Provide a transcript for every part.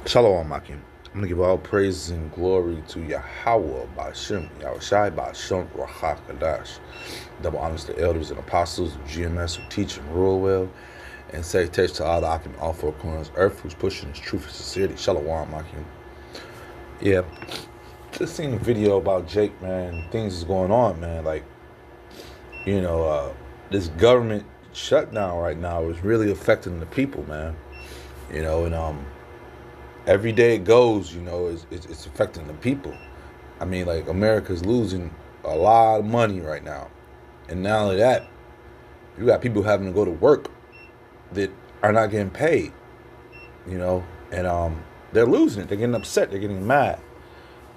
Shalom, Makim. I'm going to give all praise and glory to Yahweh Ba'Shem, Yahushai Ba'Shem, Ruach HaKodesh. Double honors to elders and apostles of GMS who teach and rule well, and say touch to all the Akim, all four corners of earth who's pushing his truth and sincerity. Shalom, Makim. Yeah, just seen a video about Jake, man. Things is going on, man. Like, this government shutdown right now is really affecting the people, man. And every day it goes, it's affecting the people. I mean, like, America's losing a lot of money right now. And not only that, you got people having to go to work that are not getting paid, and they're losing it. They're getting upset. They're getting mad.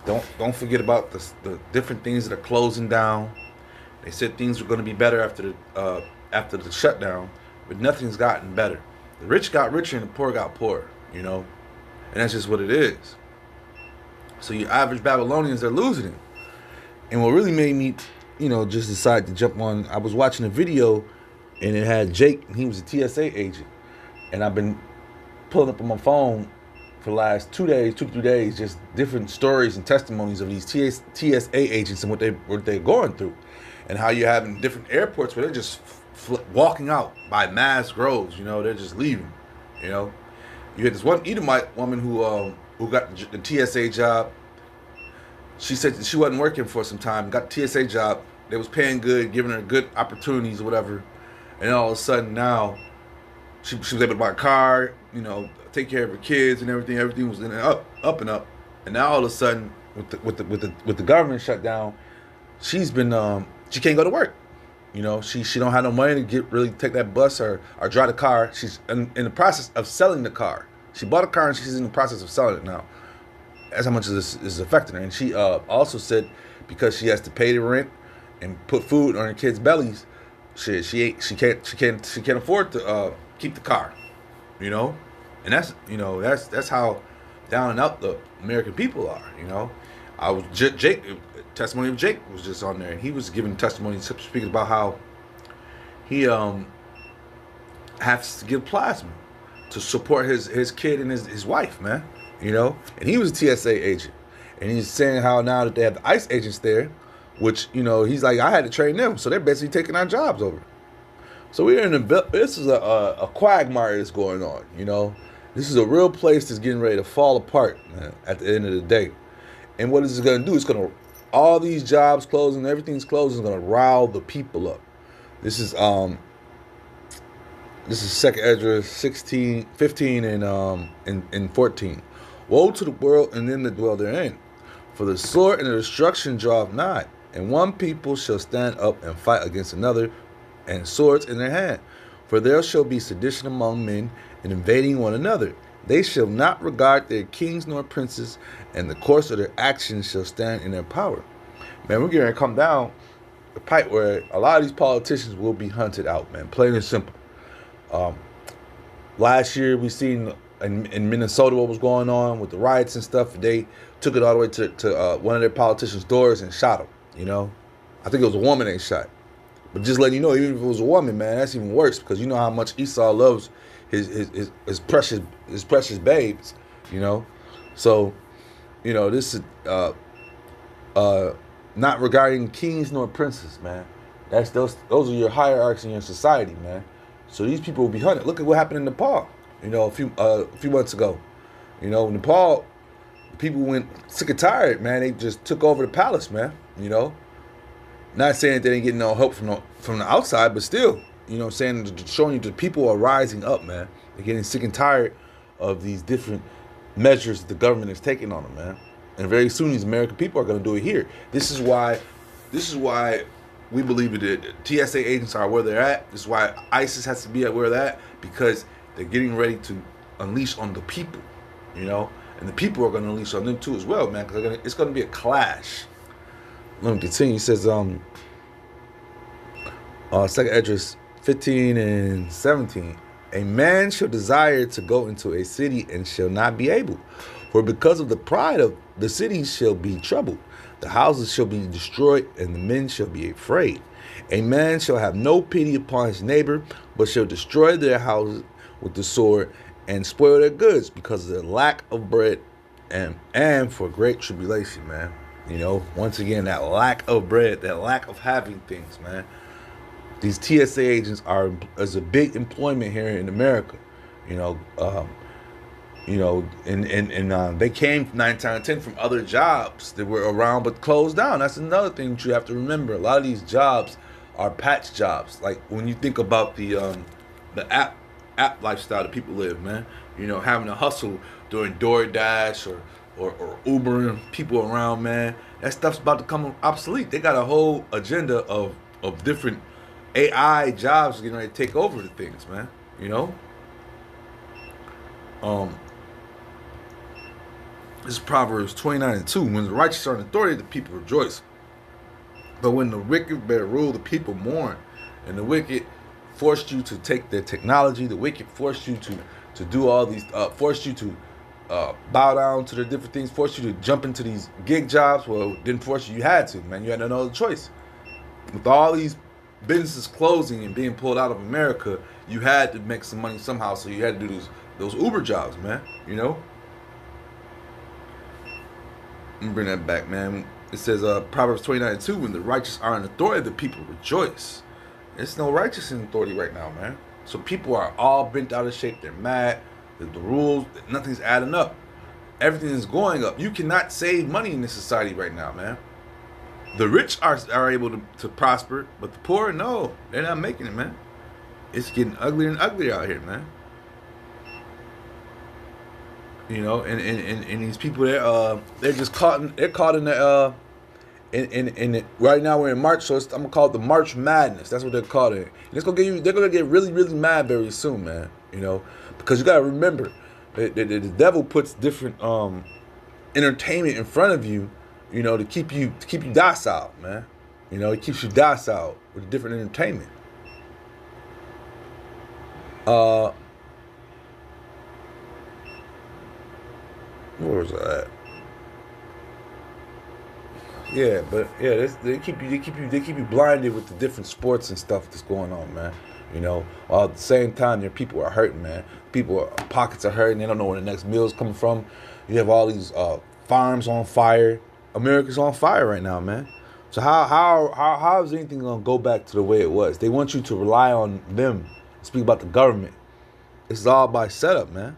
Don't forget about the different things that are closing down. They said things were going to be better after the shutdown, but nothing's gotten better. The rich got richer and the poor got poorer, and that's just what it is. So your average Babylonians are losing it. And what really made me, just decide to jump on, I was watching a video and it had Jake, and he was a TSA agent. And I've been pulling up on my phone for the last 2 days, 2 to 3 days, just different stories and testimonies of these TSA agents and what they're going through. And how you're having different airports where they're just walking out by mass groves, they're just leaving, You had this one Edomite woman who got the TSA job. She said that she wasn't working for some time, got the TSA job. They was paying good, giving her good opportunities or whatever. And all of a sudden now, she was able to buy a car, take care of her kids and everything. Everything was up and up. And now all of a sudden, with the government shut down, she's been she can't go to work. She don't have no money to really take that bus or drive the car. She's in the process of selling the car. She bought a car and she's in the process of selling it now. That's how much this is affecting her. And she also said because she has to pay the rent and put food on her kids' bellies, she can't afford to keep the car. And that's how down and out the American people are. I was Jake. Testimony of Jake was just on there, and he was giving testimony, speaking about how he has to give plasma to support his kid and his wife, man. And he was a TSA agent, and he's saying how now that they have the ICE agents there, which he's like, I had to train them, so they're basically taking our jobs over. So we're this is a quagmire that's going on. This is a real place that's getting ready to fall apart, man, at the end of the day. And what is it going to do? It's going to all these jobs closing, everything's closing, is going to rile the people up. This is Second Esdras 16, 15, and 14. Woe to the world and them that dwell therein, for the sword and the destruction draweth nigh, and one people shall stand up and fight against another, and swords in their hand. For there shall be sedition among men, and invading one another. They shall not regard their kings nor princes, and the course of their actions shall stand in their power. Man, we're going to come down the pipe where a lot of these politicians will be hunted out, man, plain and simple. Last year, we seen in Minnesota what was going on with the riots and stuff. They took it all the way to one of their politicians' doors and shot him, I think it was a woman they shot. But just letting you know, even if it was a woman, man, that's even worse because you know how much Esau loves his precious babes, So, this is not regarding kings nor princes, man. Those are your hierarchies in your society, man. So these people will be hunted. Look at what happened in Nepal, a few months ago. Nepal, people went sick and tired, man. They just took over the palace, man. Not saying that they didn't get no help from the outside, but still, saying, showing you the people are rising up, man. They're getting sick and tired of these different measures the government is taking on them, man. And very soon, these American people are going to do it here. This is why we believe that TSA agents are where they're at. This is why ISIS has to be at where they're at, because they're getting ready to unleash on the people, and the people are going to unleash on them too as well, man. Because it's going to be a clash. Let me continue. He says, Second Esdras 15 and 17. A man shall desire to go into a city and shall not be able. For because of the pride of the cities shall be troubled. The houses shall be destroyed, and the men shall be afraid. A man shall have no pity upon his neighbor, but shall destroy their houses with the sword, and spoil their goods because of the lack of bread and for great tribulation, man. You know, once again, that lack of bread, that lack of having things, man. These TSA agents is a big employment here in America. You know, and they came 9 times out of 10 from other jobs that were around but closed down. That's another thing that you have to remember. A lot of these jobs are patch jobs. Like when you think about the app lifestyle that people live, man. You know, having to hustle during DoorDash or Ubering people around, man. That stuff's about to come obsolete. They got a whole agenda of different AI jobs getting ready to take over the things, man. You know? This is Proverbs 29:2. When the righteous are in authority, the people rejoice. But when the wicked bear rule, the people mourn. And the wicked forced you to take their technology. The wicked forced you to do all these, forced you to bow down to the different things, forced you to jump into these gig jobs. Well, didn't force you. You had to, man. You had no other choice. With all these businesses closing and being pulled out of America, you had to make some money somehow. So you had to do those Uber jobs, man. You know? Let me bring that back, man. It says Proverbs 29:2, when the righteous are in authority, the people rejoice. There's no righteous in authority right now, man. So people are all bent out of shape. They're mad. The rules, nothing's adding up. Everything is going up. You cannot save money in this society right now, man. The rich are able to prosper, but the poor, no. They're not making it, man. It's getting uglier and uglier out here, man. You know, and these people, they're just caught in the right now we're in March, so I'm gonna call it the March Madness. That's what they're calling it. And they're gonna get really, really mad very soon, man. You know, because you gotta remember, the devil puts different entertainment in front of you, you know, to keep you docile, man. You know, it keeps you docile with different entertainment. Where was I at? Yeah, but yeah, they keep you blinded with the different sports and stuff that's going on, man. You know, while at the same time, your people are hurting, man. Pockets are hurting. They don't know where the next meal is coming from. You have all these farms on fire. America's on fire right now, man. So how is anything gonna go back to the way it was? They want you to rely on them. Speak about the government. It's all by setup, man.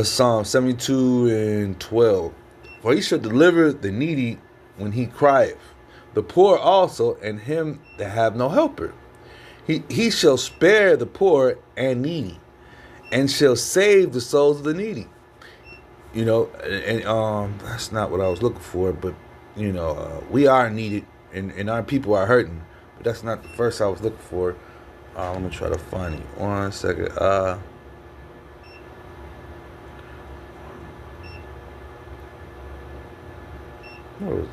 Psalm 72:12. For he shall deliver the needy when he crieth, the poor also, and him that have no helper. He shall spare the poor and needy, and shall save the souls of the needy. You know, and that's not what I was looking for, but you know, we are needed, and our people are hurting. But that's not the verse I was looking for. Let me try to find it. 1 second. Where was it?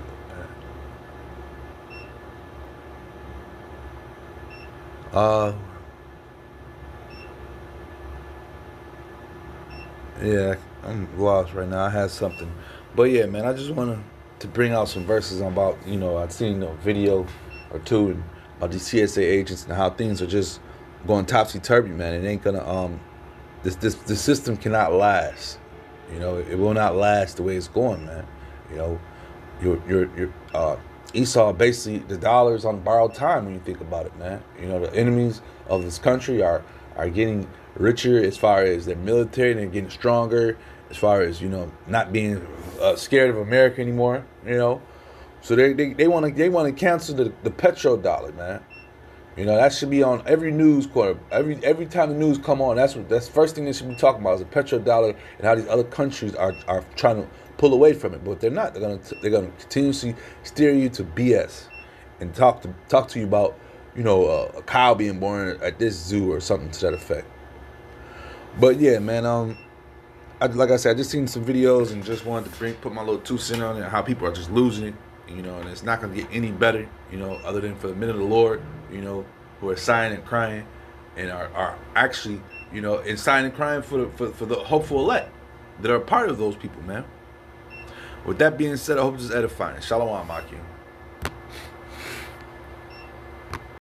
Yeah, I'm lost right now. I had something, but yeah, man, I just wanted to bring out some verses about, you know, I've seen a video or two about these CSA agents and how things are just going topsy turvy, man. It ain't gonna the system cannot last. You know, it will not last the way it's going, man. You know, your Esau, basically the dollar's on borrowed time when you think about it, man. You know, the enemies of this country are getting richer as far as their military, and they're getting stronger as far as, you know, not being scared of America anymore. You know, so they want to cancel the petrodollar, man. You know, that should be on every news quarter. Every time the news come on, that's the first thing they should be talking about is the petrodollar and how these other countries are trying to pull away from it. But they're not. They're gonna continuously steer you to BS and talk to you about, you know, a cow being born at this zoo or something to that effect. But yeah, man. Like I said, I just seen some videos and just wanted to put my little 2 cents on it. How people are just losing it. You know, and it's not going to get any better, you know, other than for the men of the Lord, you know, who are sighing and crying and are actually, you know, and sighing and crying for the hopeful elect that are a part of those people, man. With that being said, I hope this is edifying. Shalom, Akim.